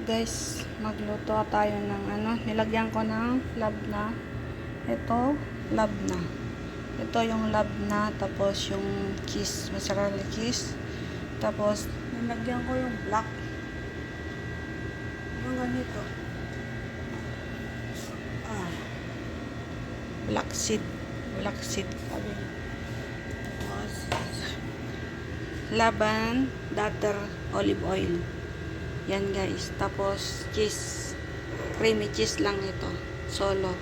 Guys, magluto tayo ng nilagyan ko ng labna. Ito, labna. Ito yung labna, tapos yung cheese, mozzarella cheese. Tapos, nilagyan ko yung black. Yung ganito. Black seed. Black seed. Tapos, laban, butter, olive oil. Yan guys. Tapos cheese. Creamy cheese lang ito. Solo.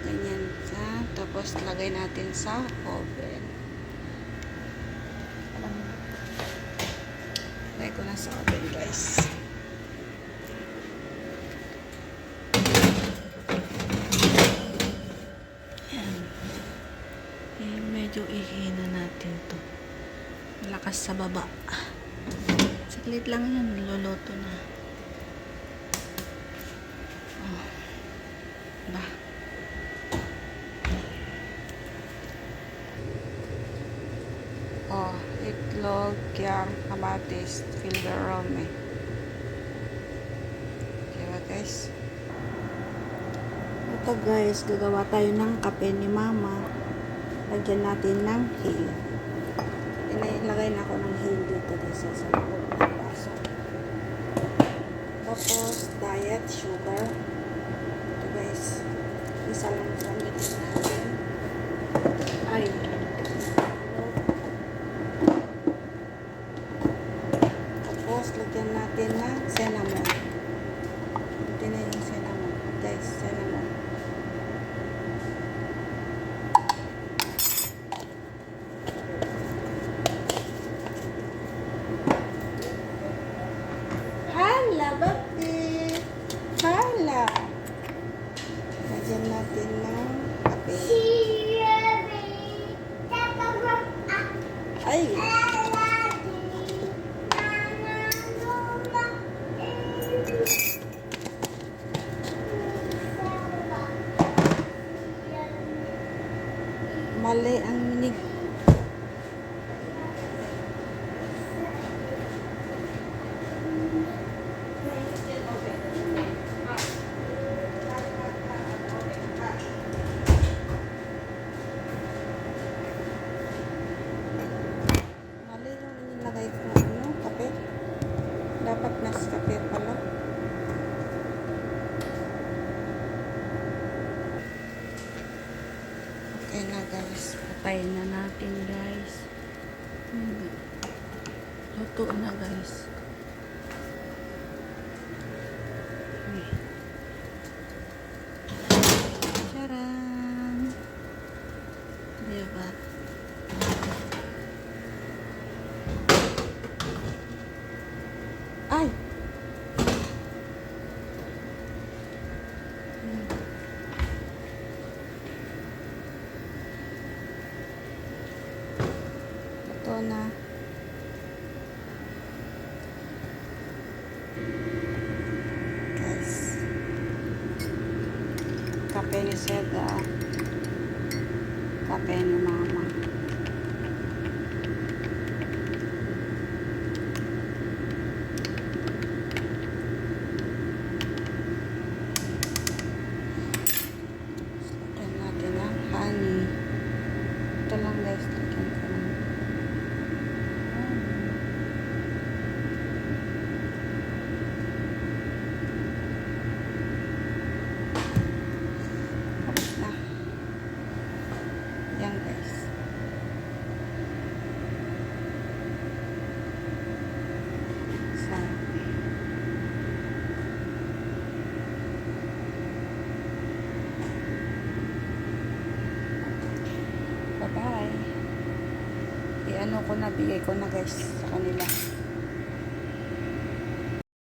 Ganyan. Tapos lagay natin sa oven. Lagay ko na sa oven guys. Yan. Medyo ihina natin to. Malakas sa baba. Saglit lang yan, luluto na. Ba. Itlog, kyar, kamatis, filberome. Diba guys? Ito guys, gagawa tayo ng kape ni mama. Lagyan natin ng hill. Ilagay na ako ng hill dito guys sa loob. Tapos, diet sugar. Ito guys. Isa lang gamitin natin. Ay. Tapos, lagyan natin na cinnamon. Ito na yung cinnamon. Guys, cinnamon. Hala, bakit? Hala. Lagyan natin ng kape. Ay. Mali ang minig. Lagay ko kape. Dapat nas kape pala. Okay na guys. Patayin na natin guys. Luto na guys. Charan! Diba? Ay! Ito na. Guys. Kape ni Seda. Kape ni Mama. Ito lang guys, lagyan ko lang. Tapos na. Yan guys. So, bye-bye. Bigay ko na guys sa kanila.